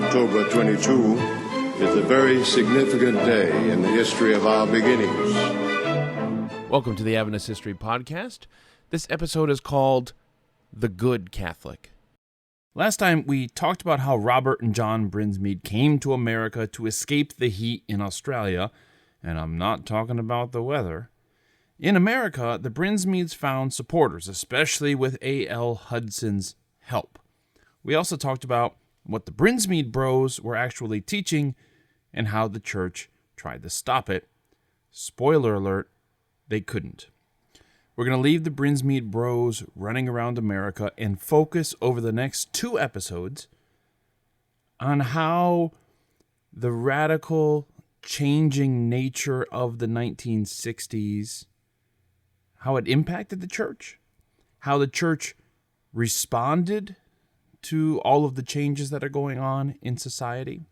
October 22 is a very significant day in the history of our beginnings. Welcome to the Adventist History Podcast. This episode is called The Good Catholic. Last time we talked about how Robert and John Brinsmead came to America to escape the heat in Australia, and I'm not talking about the weather. In America, the Brinsmeads found supporters, especially with A.L. Hudson's help. We also talked about what the Brinsmead bros were actually teaching and how the church tried to stop it. Spoiler alert, they couldn't. We're going to leave the Brinsmead bros running around America and focus over the next 2 episodes on how the radical changing nature of the 1960s, how it impacted the church, how the church responded to all of the changes that are going on in society.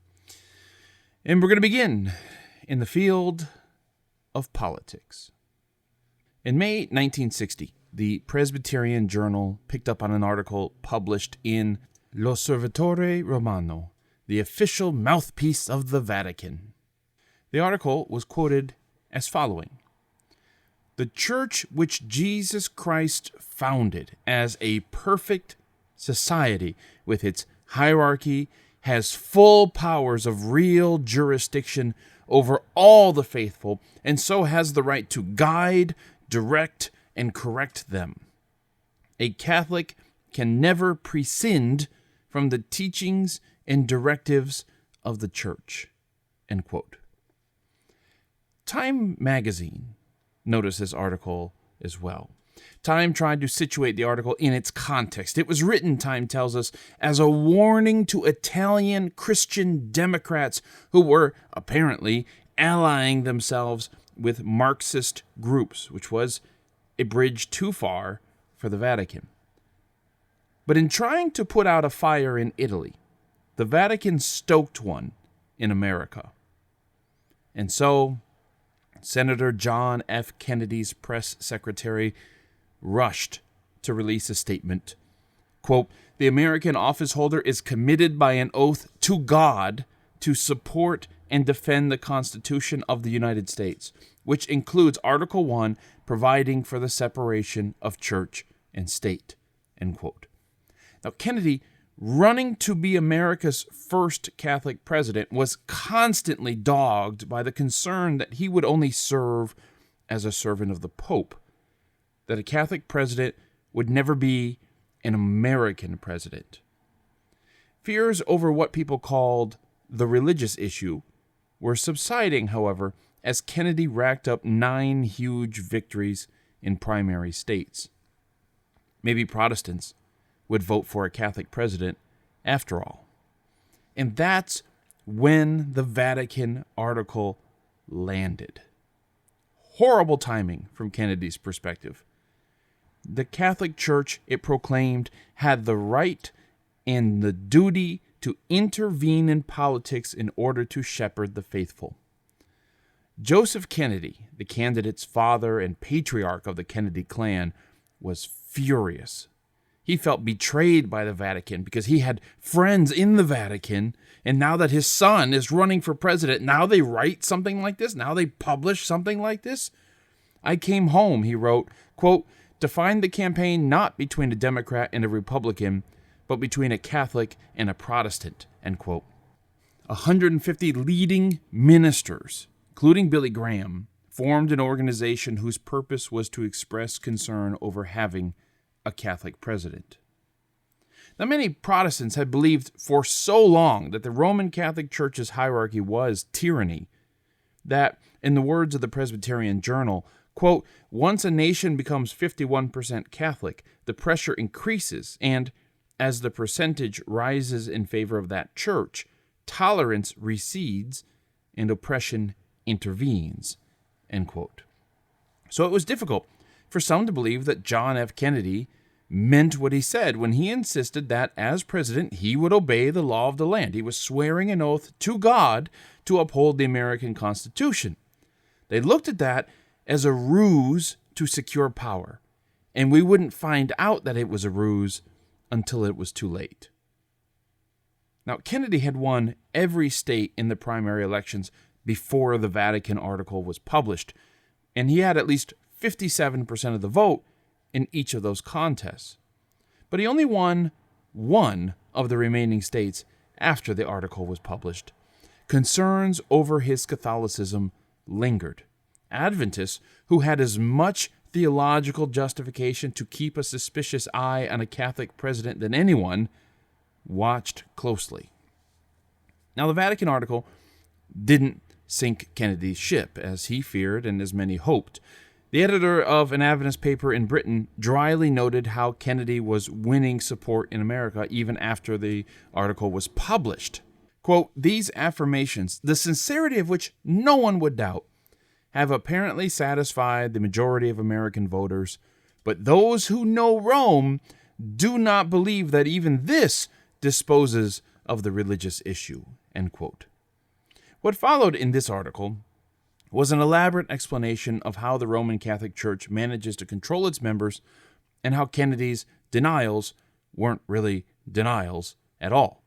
And we're going to begin in the field of politics. In May 1960, the Presbyterian Journal picked up on an article published in L'Osservatore Romano, the official mouthpiece of the Vatican. The article was quoted as following: "The church which Jesus Christ founded as a perfect society with its hierarchy has full powers of real jurisdiction over all the faithful, and so has the right to guide, direct, and correct them. A Catholic can never prescind from the teachings and directives of the church." End quote. Time magazine noticed this article as well. Time tried to situate the article in its context. It was written, Time tells us, as a warning to Italian Christian Democrats who were apparently allying themselves with Marxist groups, which was a bridge too far for the Vatican. But in trying to put out a fire in Italy, the Vatican stoked one in America. And so, Senator John F. Kennedy's press secretary rushed to release a statement. Quote, "The American office holder is committed by an oath to God to support and defend the Constitution of the United States, which includes Article 1, providing for the separation of church and state." End quote. Now, Kennedy, running to be America's first Catholic president, was constantly dogged by the concern that he would only serve as a servant of the Pope, that a Catholic president would never be an American president. Fears over what people called the religious issue were subsiding, however, as Kennedy racked up 9 huge victories in primary states. Maybe Protestants would vote for a Catholic president after all. And that's when the Vatican article landed. Horrible timing from Kennedy's perspective. The Catholic Church, it proclaimed, had the right and the duty to intervene in politics in order to shepherd the faithful. Joseph Kennedy, the candidate's father and patriarch of the Kennedy clan, was furious. He felt betrayed by the Vatican because he had friends in the Vatican, and now that his son is running for president, now they write something like this? Now they publish something like this? "I came home," he wrote, quote, "to find the campaign not between a Democrat and a Republican, but between a Catholic and a Protestant," end quote. 150 leading ministers, including Billy Graham, formed an organization whose purpose was to express concern over having a Catholic president. Now, many Protestants had believed for so long that the Roman Catholic Church's hierarchy was tyranny, that, in the words of the Presbyterian Journal, quote, "Once a nation becomes 51% Catholic, the pressure increases, and as the percentage rises in favor of that church, tolerance recedes and oppression intervenes," end quote. So it was difficult for some to believe that John F. Kennedy meant what he said when he insisted that, as president, he would obey the law of the land. He was swearing an oath to God to uphold the American Constitution. They looked at that as a ruse to secure power, and we wouldn't find out that it was a ruse until it was too late. Now, Kennedy had won every state in the primary elections before the Vatican article was published, and he had at least 57% of the vote in each of those contests. But he only won one of the remaining states after the article was published. Concerns over his Catholicism lingered. Adventists, who had as much theological justification to keep a suspicious eye on a Catholic president than anyone, watched closely. Now, the Vatican article didn't sink Kennedy's ship, as he feared and as many hoped. The editor of an Adventist paper in Britain dryly noted how Kennedy was winning support in America even after the article was published. Quote, "These affirmations, the sincerity of which no one would doubt, have apparently satisfied the majority of American voters, but those who know Rome do not believe that even this disposes of the religious issue." End quote. What followed in this article was an elaborate explanation of how the Roman Catholic Church manages to control its members and how Kennedy's denials weren't really denials at all.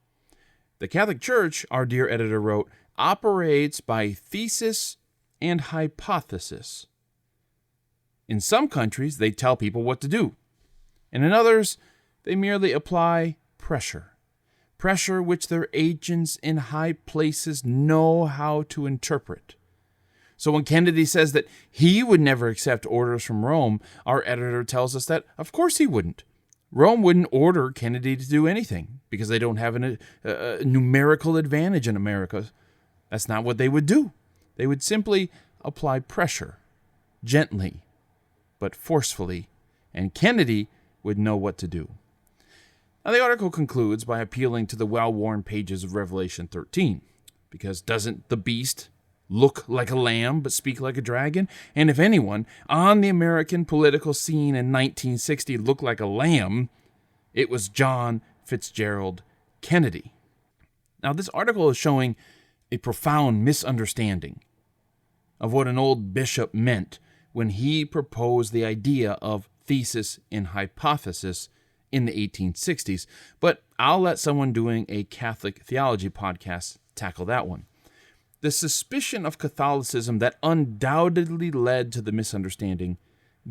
The Catholic Church, our dear editor wrote, operates by thesis and hypothesis. In some countries, they tell people what to do, and in others, they merely apply pressure. Pressure which their agents in high places know how to interpret. So when Kennedy says that he would never accept orders from Rome, our editor tells us that, of course he wouldn't. Rome wouldn't order Kennedy to do anything because they don't have a numerical advantage in America. That's not what they would do. They would simply apply pressure, gently, but forcefully, and Kennedy would know what to do. Now, the article concludes by appealing to the well-worn pages of Revelation 13, because doesn't the beast look like a lamb but speak like a dragon? And if anyone on the American political scene in 1960 looked like a lamb, it was John Fitzgerald Kennedy. Now, this article is showing a profound misunderstanding of what an old bishop meant when he proposed the idea of thesis and hypothesis in the 1860s, but I'll let someone doing a Catholic theology podcast tackle that one. The suspicion of Catholicism that undoubtedly led to the misunderstanding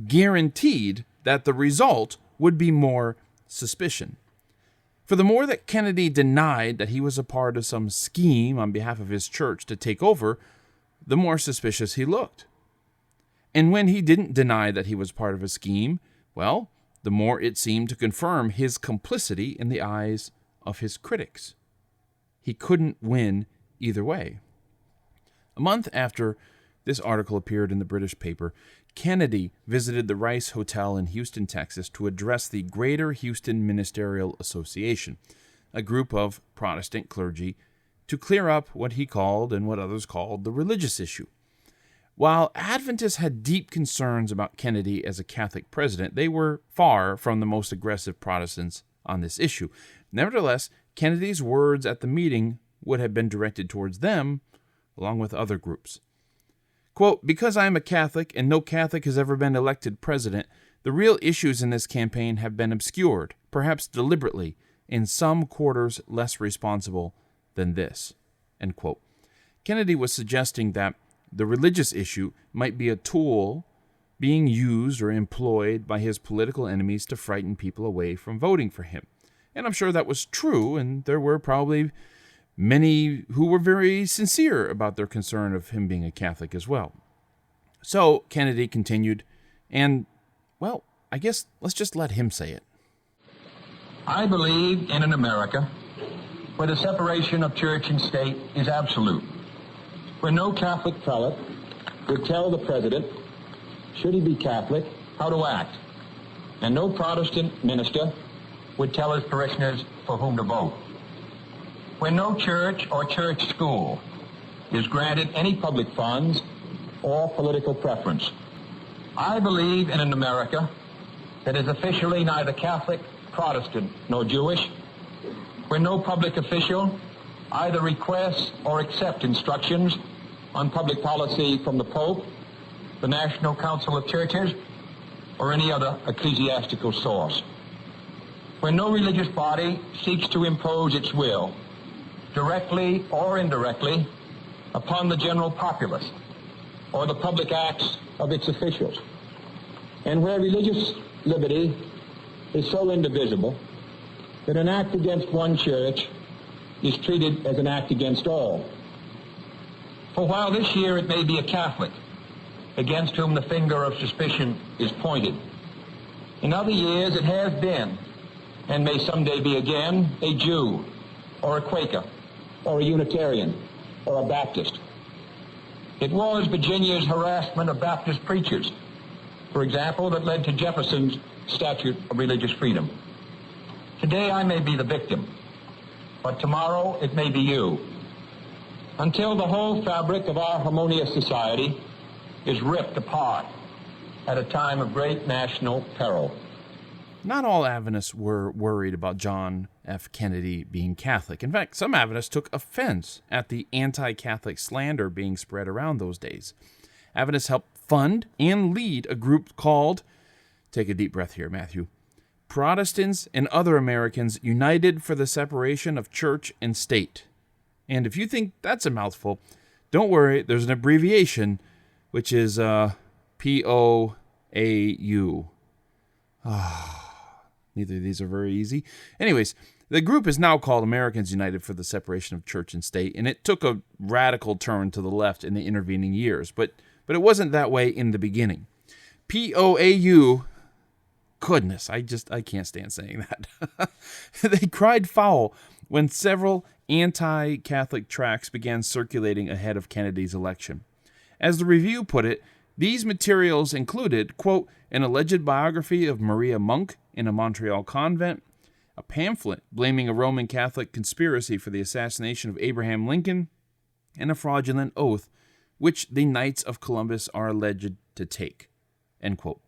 guaranteed that the result would be more suspicion. For the more that Kennedy denied that he was a part of some scheme on behalf of his church to take over, the more suspicious he looked. And when he didn't deny that he was part of a scheme, well, the more it seemed to confirm his complicity in the eyes of his critics. He couldn't win either way. A month after this article appeared in the British paper, Kennedy visited the Rice Hotel in Houston, Texas, to address the Greater Houston Ministerial Association, a group of Protestant clergy, to clear up what he called and what others called the religious issue. While Adventists had deep concerns about Kennedy as a Catholic president, they were far from the most aggressive Protestants on this issue. Nevertheless, Kennedy's words at the meeting would have been directed towards them, along with other groups. Quote, "Because I am a Catholic and no Catholic has ever been elected president, the real issues in this campaign have been obscured, perhaps deliberately, in some quarters less responsible than this." End quote. Kennedy was suggesting that the religious issue might be a tool being used or employed by his political enemies to frighten people away from voting for him. And I'm sure that was true, and there were probably many who were very sincere about their concern of him being a Catholic as well. So Kennedy continued, and, well, I guess let's just let him say it. "I believe in an America where the separation of church and state is absolute, where no Catholic prelate would tell the president, should he be Catholic, how to act, and no Protestant minister would tell his parishioners for whom to vote, where no church or church school is granted any public funds or political preference. I believe in an America that is officially neither Catholic, Protestant, nor Jewish, where no public official either requests or accepts instructions on public policy from the Pope, the National Council of Churches, or any other ecclesiastical source, where no religious body seeks to impose its will directly or indirectly, upon the general populace or the public acts of its officials, and where religious liberty is so indivisible that an act against one church is treated as an act against all. For while this year it may be a Catholic against whom the finger of suspicion is pointed, in other years it has been, and may someday be again, a Jew, or a Quaker, or a Unitarian, or a Baptist. It was Virginia's harassment of Baptist preachers, for example, that led to Jefferson's Statute of Religious Freedom. Today I may be the victim, but tomorrow it may be you, until the whole fabric of our harmonious society is ripped apart at a time of great national peril. Not all Adventists were worried about John F. Kennedy being Catholic. In fact, some Adventists took offense at the anti-Catholic slander being spread around those days. Adventists helped fund and lead a group called, take a deep breath here, Matthew, Protestants and Other Americans United for the Separation of Church and State. And if you think that's a mouthful, don't worry, there's an abbreviation, which is POAU. Neither of these are very easy. Anyways, the group is now called Americans United for the Separation of Church and State, and it took a radical turn to the left in the intervening years, but it wasn't that way in the beginning. POAU, goodness, I can't stand saying that. They cried foul when several anti-Catholic tracts began circulating ahead of Kennedy's election. As the review put it, these materials included, quote, an alleged biography of Maria Monk in a Montreal convent, a pamphlet blaming a Roman Catholic conspiracy for the assassination of Abraham Lincoln, and a fraudulent oath which the Knights of Columbus are alleged to take, end quote.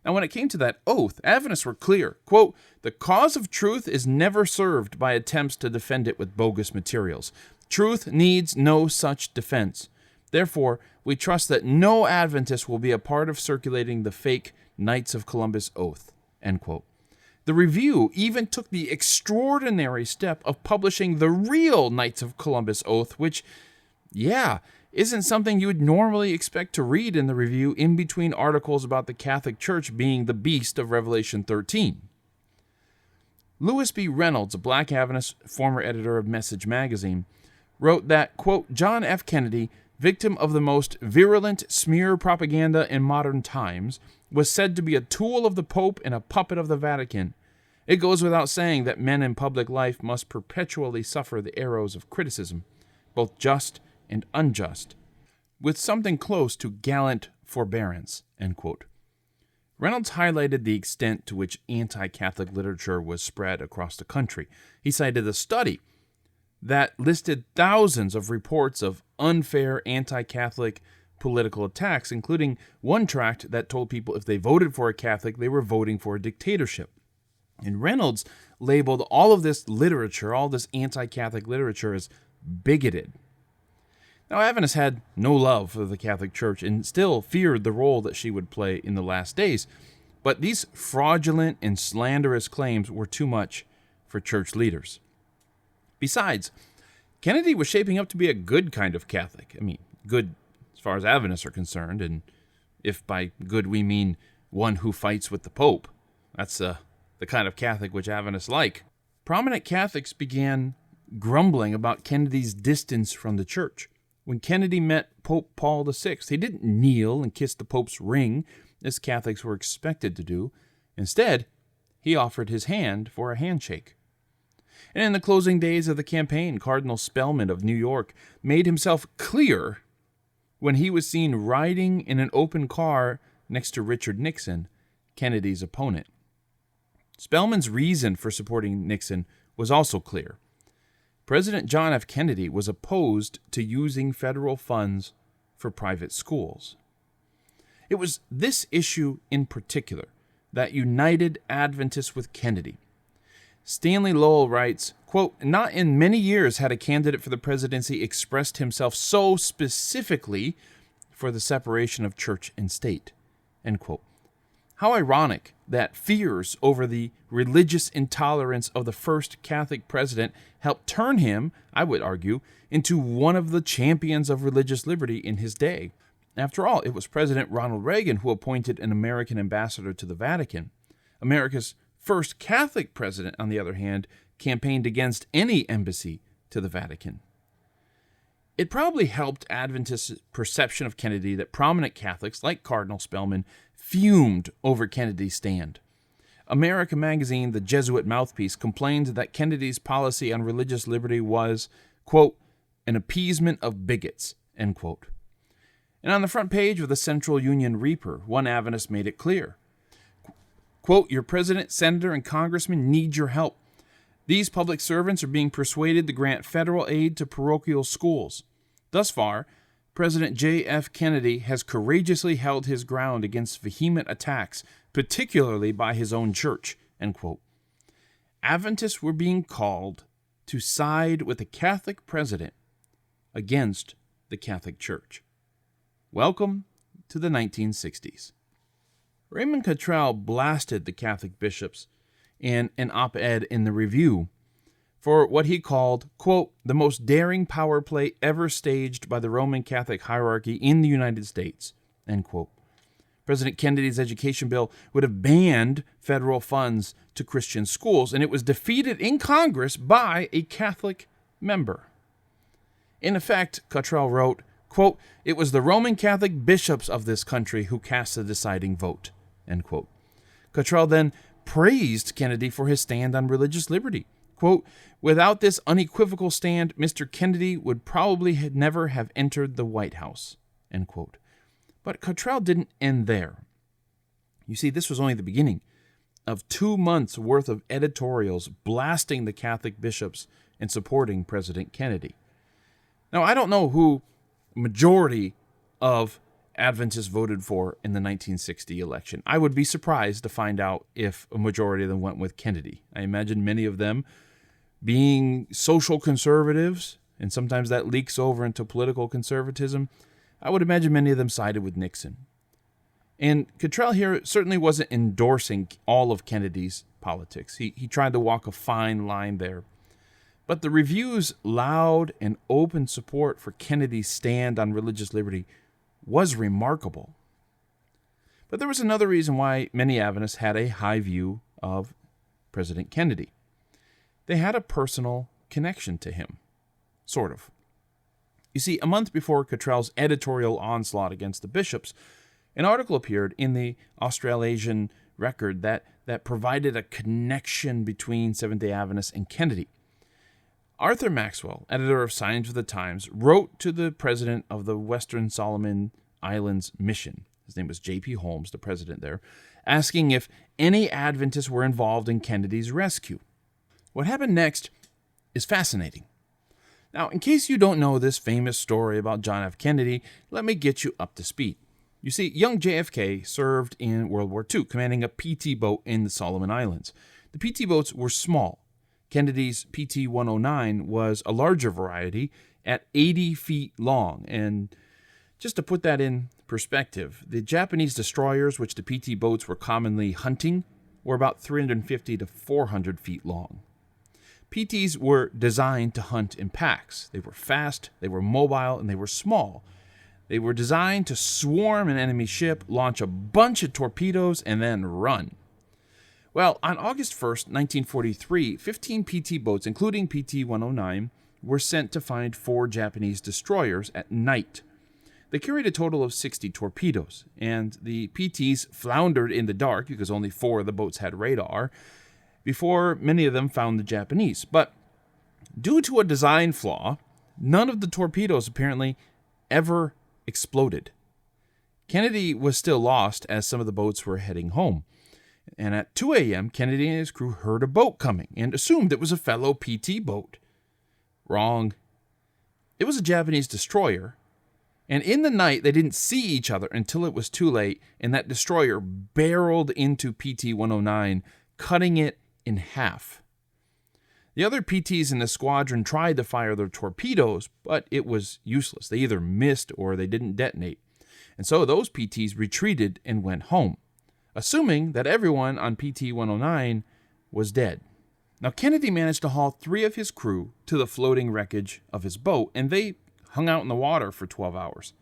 Now, when it came to that oath, Adventists were clear, quote, the cause of truth is never served by attempts to defend it with bogus materials. Truth needs no such defense. Therefore, we trust that no Adventist will be a part of circulating the fake Knights of Columbus oath, end quote. The review even took the extraordinary step of publishing the real Knights of Columbus oath, which, isn't something you would normally expect to read in the review in between articles about the Catholic Church being the beast of Revelation 13. Lewis B. Reynolds, a black Adventist, former editor of Message magazine, wrote that, quote, John F. Kennedy, victim of the most virulent smear propaganda in modern times, was said to be a tool of the Pope and a puppet of the Vatican. It goes without saying that men in public life must perpetually suffer the arrows of criticism, both just and unjust, with something close to gallant forbearance, end quote. Reynolds highlighted the extent to which anti-Catholic literature was spread across the country. He cited a study that listed thousands of reports of unfair anti-Catholic political attacks, including one tract that told people if they voted for a Catholic, they were voting for a dictatorship. And Reynolds labeled all of this literature, all this anti-Catholic literature, as bigoted. Now, Adventists had no love for the Catholic Church and still feared the role that she would play in the last days, but these fraudulent and slanderous claims were too much for church leaders. Besides, Kennedy was shaping up to be a good kind of Catholic. I mean, good as far as Adventists are concerned, and if by good we mean one who fights with the Pope. That's the kind of Catholic which Adventists like. Prominent Catholics began grumbling about Kennedy's distance from the church. When Kennedy met Pope Paul VI, he didn't kneel and kiss the Pope's ring, as Catholics were expected to do. Instead, he offered his hand for a handshake. And in the closing days of the campaign, Cardinal Spellman of New York made himself clear when he was seen riding in an open car next to Richard Nixon, Kennedy's opponent. Spellman's reason for supporting Nixon was also clear. President John F. Kennedy was opposed to using federal funds for private schools. It was this issue in particular that united Adventists with Kennedy. Stanley Lowell writes, quote, not in many years had a candidate for the presidency expressed himself so specifically for the separation of church and state, end quote. How ironic that fears over the religious intolerance of the first Catholic president helped turn him, I would argue, into one of the champions of religious liberty in his day. After all, it was President Ronald Reagan who appointed an American ambassador to the Vatican. America's first Catholic president, on the other hand, campaigned against any embassy to the Vatican. It probably helped Adventists' perception of Kennedy that prominent Catholics, like Cardinal Spellman, fumed over Kennedy's stand. America Magazine, the Jesuit mouthpiece, complained that Kennedy's policy on religious liberty was, quote, an appeasement of bigots, end quote. And on the front page of the Central Union Reaper, one Adventist made it clear, quote, your president, senator, and congressman need your help. These public servants are being persuaded to grant federal aid to parochial schools. Thus far, President J.F. Kennedy has courageously held his ground against vehement attacks, particularly by his own church, end quote. Adventists were being called to side with the Catholic president against the Catholic Church. Welcome to the 1960s. Raymond Cottrell blasted the Catholic bishops in an op-ed in the Review for what he called, quote, the most daring power play ever staged by the Roman Catholic hierarchy in the United States, end quote. President Kennedy's education bill would have banned federal funds to Christian schools, and it was defeated in Congress by a Catholic member. In effect, Cottrell wrote, quote, it was the Roman Catholic bishops of this country who cast the deciding vote, end quote. Cottrell then praised Kennedy for his stand on religious liberty. Quote, without this unequivocal stand, Mr. Kennedy would probably never have entered the White House, end quote. But Cottrell didn't end there. You see, this was only the beginning of 2 months' worth of editorials blasting the Catholic bishops and supporting President Kennedy. Now, I don't know who majority of Adventists voted for in the 1960 election. I would be surprised to find out if a majority of them went with Kennedy. I imagine many of them being social conservatives, and sometimes that leaks over into political conservatism. I would imagine many of them sided with Nixon. And Cottrell here certainly wasn't endorsing all of Kennedy's politics. He tried to walk a fine line there. But the Review's loud and open support for Kennedy's stand on religious liberty was remarkable. But there was another reason why many Adventists had a high view of President Kennedy. They had a personal connection to him. Sort of. You see, a month before Cottrell's editorial onslaught against the bishops, an article appeared in the Australasian Record that provided a connection between Seventh-day Adventists and Kennedy. Arthur Maxwell, editor of Signs of the Times, wrote to the president of the Western Solomon Islands Mission, his name was J.P. Holmes, the president there, asking if any Adventists were involved in Kennedy's rescue. What happened next is fascinating. Now, in case you don't know this famous story about John F. Kennedy, let me get you up to speed. You see, young JFK served in World War II, commanding a PT boat in the Solomon Islands. The PT boats were small. Kennedy's PT-109 was a larger variety at 80 feet long. And just to put that in perspective, the Japanese destroyers, which the PT boats were commonly hunting, were about 350 to 400 feet long. PTs were designed to hunt in packs. They were fast, they were mobile, and they were small. They were designed to swarm an enemy ship, launch a bunch of torpedoes, and then run. Well, on August 1st, 1943, 15 PT boats, including PT-109, were sent to find 4 Japanese destroyers at night. They carried a total of 60 torpedoes, and the PTs floundered in the dark because only 4 of the boats had radar before many of them found the Japanese. But due to a design flaw, none of the torpedoes apparently ever exploded. Kennedy was still lost as some of the boats were heading home. And at 2 a.m., Kennedy and his crew heard a boat coming and assumed it was a fellow PT boat. Wrong. It was a Japanese destroyer. And in the night, they didn't see each other until it was too late, and that destroyer barreled into PT-109, cutting it in half. The other PTs in the squadron tried to fire their torpedoes, but it was useless. They either missed or they didn't detonate. And so those PTs retreated and went home. assuming that everyone on PT 109 was dead. Now, Kennedy managed to haul 3 of his crew to the floating wreckage of his boat, and they hung out in the water for 12 hours.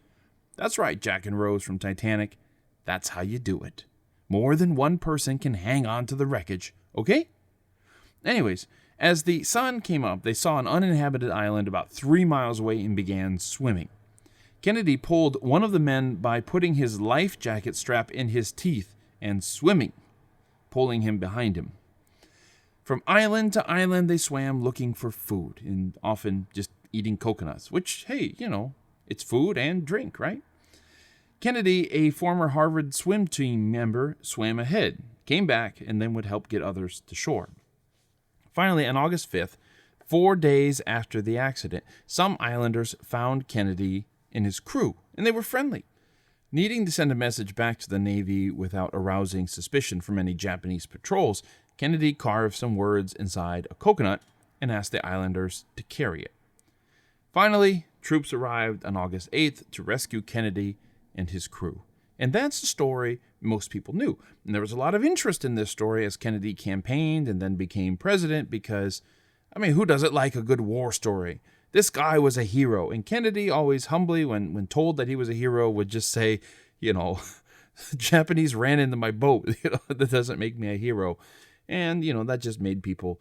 That's right, Jack and Rose from Titanic. That's how you do it. More than one person can hang on to the wreckage, okay? Anyways, as the sun came up, they saw an uninhabited island about 3 miles away and began swimming. Kennedy pulled one of the men by putting his life jacket strap in his teeth and swimming, pulling him behind him. From island to island, they swam looking for food and often just eating coconuts, which, hey, it's food and drink, right? Kennedy, a former Harvard swim team member, swam ahead, came back, and then would help get others to shore. Finally, on August 5th, 4 days after the accident, some islanders found Kennedy and his crew, and they were friendly. Needing to send a message back to the Navy without arousing suspicion from any Japanese patrols, Kennedy carved some words inside a coconut and asked the islanders to carry it. Finally, troops arrived on August 8th to rescue Kennedy and his crew. And that's the story most people knew. And there was a lot of interest in this story as Kennedy campaigned and then became president because, who doesn't like a good war story? This guy was a hero. And Kennedy always humbly, when told that he was a hero, would just say, Japanese ran into my boat. That doesn't make me a hero. And, that just made people,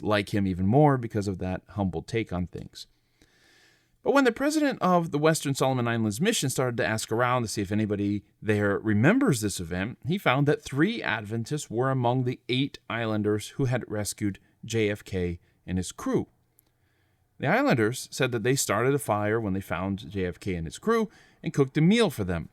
like him even more because of that humble take on things. But when the president of the Western Solomon Islands mission started to ask around to see if anybody there remembers this event, he found that 3 Adventists were among the 8 islanders who had rescued JFK and his crew. The islanders said that they started a fire when they found JFK and his crew and cooked a meal for them.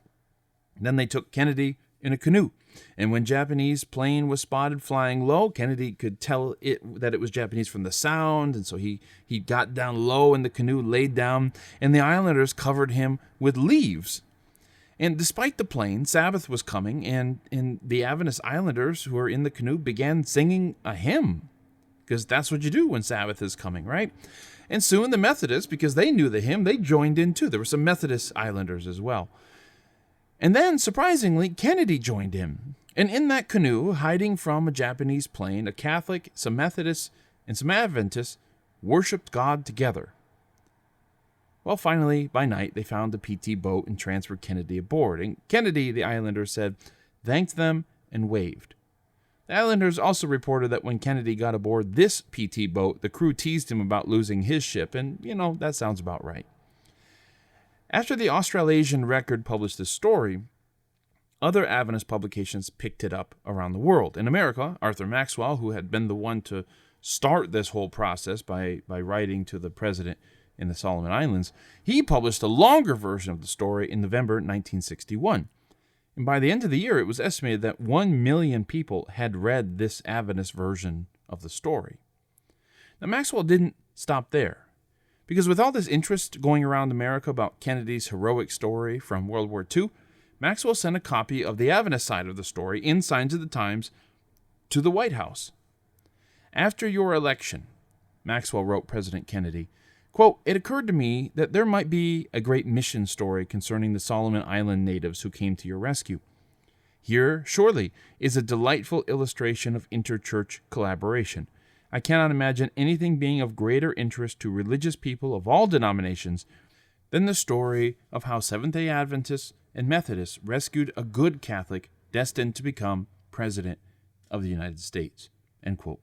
Then they took Kennedy in a canoe. And when Japanese plane was spotted flying low, Kennedy could tell that it was Japanese from the sound, and so he got down low in the canoe, laid down, and the islanders covered him with leaves. And despite the plane, Sabbath was coming, and the Adventist islanders who were in the canoe began singing a hymn, because that's what you do when Sabbath is coming, right? And soon the Methodists, because they knew the hymn, they joined in too. There were some Methodist islanders as well. And then, surprisingly, Kennedy joined in. And in that canoe, hiding from a Japanese plane, a Catholic, some Methodists, and some Adventists worshipped God together. Well, finally, by night, they found the PT boat and transferred Kennedy aboard. And Kennedy, the islanders said, thanked them and waved. The islanders also reported that when Kennedy got aboard this PT boat, the crew teased him about losing his ship, and, that sounds about right. After the Australasian Record published this story, other Adventist publications picked it up around the world. In America, Arthur Maxwell, who had been the one to start this whole process by writing to the president in the Solomon Islands, he published a longer version of the story in November 1961. And by the end of the year, it was estimated that 1 million people had read this Adventist version of the story. Now, Maxwell didn't stop there. Because with all this interest going around America about Kennedy's heroic story from World War II, Maxwell sent a copy of the Adventist side of the story in Signs of the Times to the White House. After your election, Maxwell wrote President Kennedy, quote, it occurred to me that there might be a great mission story concerning the Solomon Island natives who came to your rescue. Here, surely, is a delightful illustration of interchurch collaboration. I cannot imagine anything being of greater interest to religious people of all denominations than the story of how Seventh-day Adventists and Methodists rescued a good Catholic destined to become President of the United States. End quote.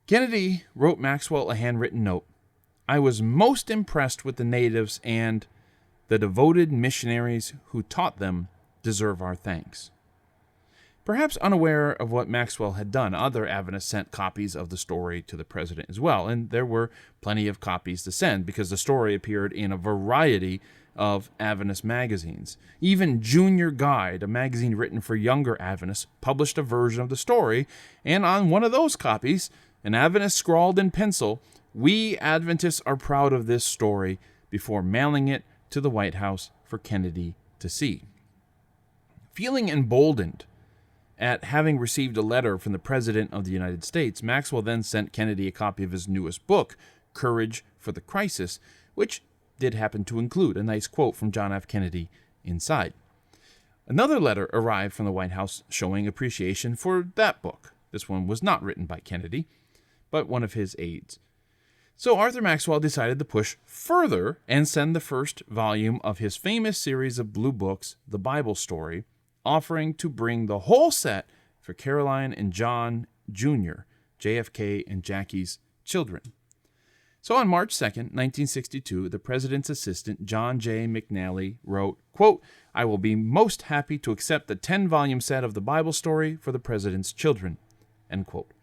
Kennedy wrote Maxwell a handwritten note. I was most impressed with the natives, and the devoted missionaries who taught them deserve our thanks. Perhaps unaware of what Maxwell had done, other Adventists sent copies of the story to the president as well, and there were plenty of copies to send because the story appeared in a variety of Adventist magazines. Even Junior Guide, a magazine written for younger Adventists, published a version of the story, and on one of those copies, an Adventist scrawled in pencil, "We Adventists are proud of this story," before mailing it to the White House for Kennedy to see. Feeling emboldened at having received a letter from the President of the United States, Maxwell then sent Kennedy a copy of his newest book, Courage for the Crisis, which did happen to include a nice quote from John F. Kennedy inside. Another letter arrived from the White House showing appreciation for that book. This one was not written by Kennedy, but one of his aides. So Arthur Maxwell decided to push further and send the first volume of his famous series of blue books, The Bible Story, offering to bring the whole set for Caroline and John Jr., JFK and Jackie's children. So on March 2nd, 1962, the president's assistant, John J. McNally, wrote, quote, "I will be most happy to accept the 10-volume set of the Bible Story for the president's children," end quote.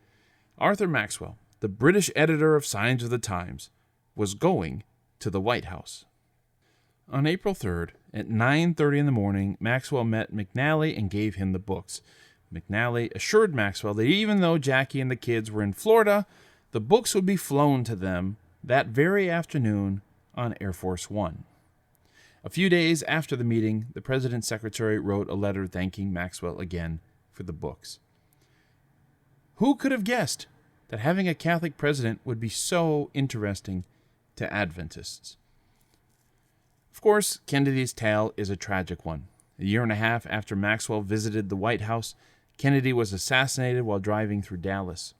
Arthur Maxwell, the British editor of Signs of the Times, was going to the White House. On April 3rd, at 9:30 in the morning, Maxwell met McNally and gave him the books. McNally assured Maxwell that even though Jackie and the kids were in Florida, the books would be flown to them that very afternoon on Air Force One. A few days after the meeting, the president's secretary wrote a letter thanking Maxwell again for the books. Who could have guessed that having a Catholic president would be so interesting to Adventists? Of course, Kennedy's tale is a tragic one. A year and a half after Maxwell visited the White House, Kennedy was assassinated while driving through Dallas.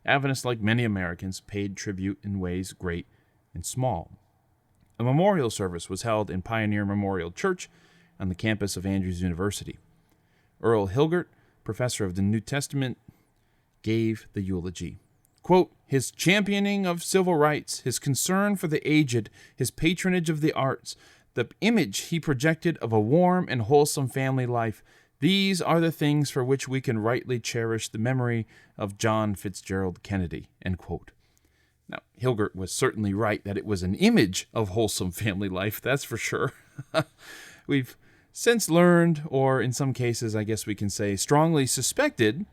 Adventists, like many Americans, paid tribute in ways great and small. A memorial service was held in Pioneer Memorial Church on the campus of Andrews University. Earl Hilgert, professor of the New Testament, gave the eulogy. Quote, "His championing of civil rights, his concern for the aged, his patronage of the arts, the image he projected of a warm and wholesome family life, these are the things for which we can rightly cherish the memory of John Fitzgerald Kennedy," end quote. Now, Hilgert was certainly right that it was an image of wholesome family life, that's for sure. We've since learned, or in some cases, I guess we can say, strongly suspected,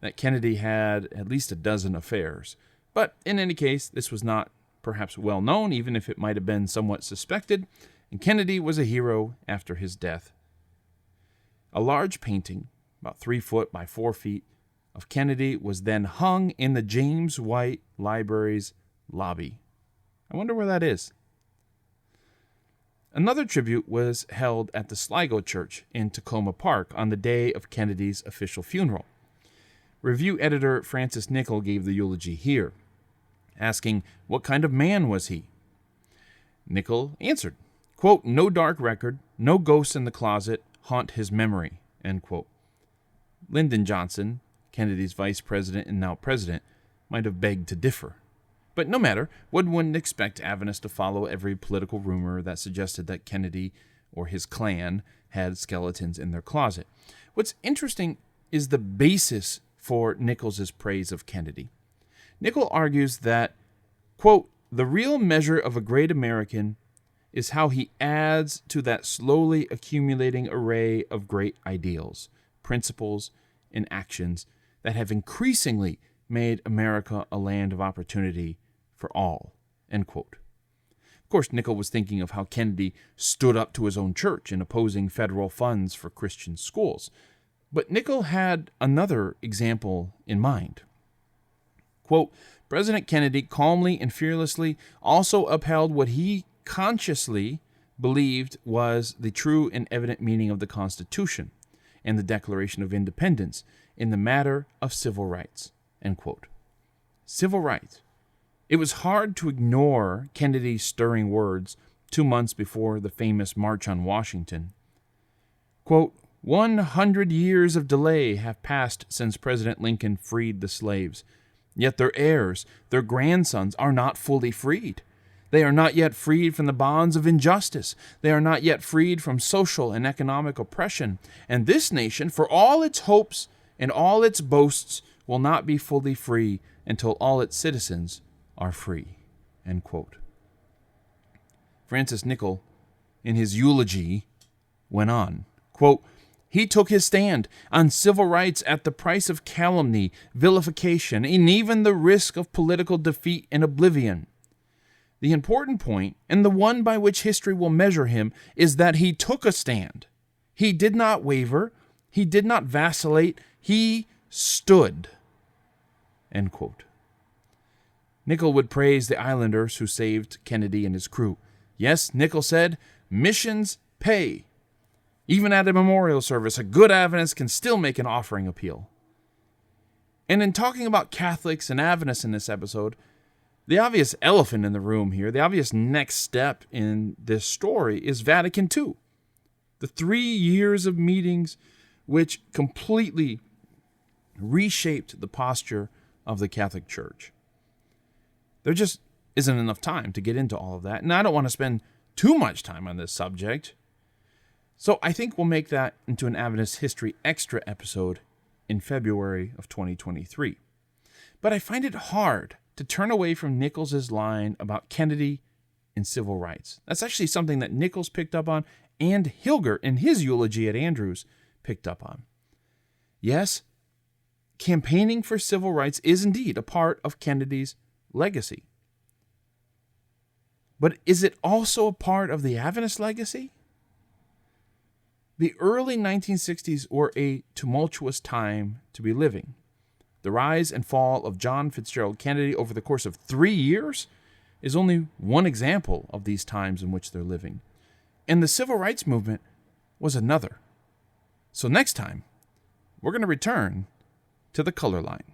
that Kennedy had at least a dozen affairs. But in any case, this was not perhaps well known, even if it might have been somewhat suspected, and Kennedy was a hero after his death. A large painting, about 3 foot by 4 feet, of Kennedy was then hung in the James White Library's lobby. I wonder where that is. Another tribute was held at the Sligo Church in Tacoma Park on the day of Kennedy's official funeral. Review editor Francis Nichol gave the eulogy here, asking, what kind of man was he? Nichol answered, quote, "No dark record, no ghosts in the closet haunt his memory," end quote. Lyndon Johnson, Kennedy's vice president and now president, might have begged to differ. But no matter, one wouldn't expect Adventists to follow every political rumor that suggested that Kennedy or his clan had skeletons in their closet. What's interesting is the basis for Nichols's praise of Kennedy. Nichol argues that, quote, "The real measure of a great American is how he adds to that slowly accumulating array of great ideals, principles, and actions that have increasingly made America a land of opportunity for all," end quote. Of course, Nichol was thinking of how Kennedy stood up to his own church in opposing federal funds for Christian schools. But Nichol had another example in mind. Quote, "President Kennedy calmly and fearlessly also upheld what he consciously believed was the true and evident meaning of the Constitution and the Declaration of Independence in the matter of civil rights," end quote. Civil rights. It was hard to ignore Kennedy's stirring words 2 months before the famous March on Washington. Quote, 100 years of delay have passed since President Lincoln freed the slaves. Yet their heirs, their grandsons, are not fully freed. They are not yet freed from the bonds of injustice. They are not yet freed from social and economic oppression. And this nation, for all its hopes and all its boasts, will not be fully free until all its citizens are free," end quote. Francis Nichol, in his eulogy, went on, quote, "He took his stand on civil rights at the price of calumny, vilification, and even the risk of political defeat and oblivion. The important point, and the one by which history will measure him, is that he took a stand. He did not waver. He did not vacillate. He stood," end quote. Nichol would praise the islanders who saved Kennedy and his crew. Yes, Nichol said, missions pay. Even at a memorial service, a good Adventist can still make an offering appeal. And in talking about Catholics and Adventists in this episode, the obvious elephant in the room here, the obvious next step in this story is Vatican II. The 3 years of meetings which completely reshaped the posture of the Catholic Church. There just isn't enough time to get into all of that, and I don't want to spend too much time on this subject. So I think we'll make that into an Adventist History Extra episode in February of 2023. But I find it hard to turn away from Nichols' line about Kennedy and civil rights. That's actually something that Nichols picked up on, and Hilger in his eulogy at Andrews picked up on. Yes, campaigning for civil rights is indeed a part of Kennedy's legacy. But is it also a part of the Adventist legacy? The early 1960s were a tumultuous time to be living. The rise and fall of John Fitzgerald Kennedy over the course of 3 years is only one example of these times in which they're living. And the civil rights movement was another. So next time, we're going to return to the color line.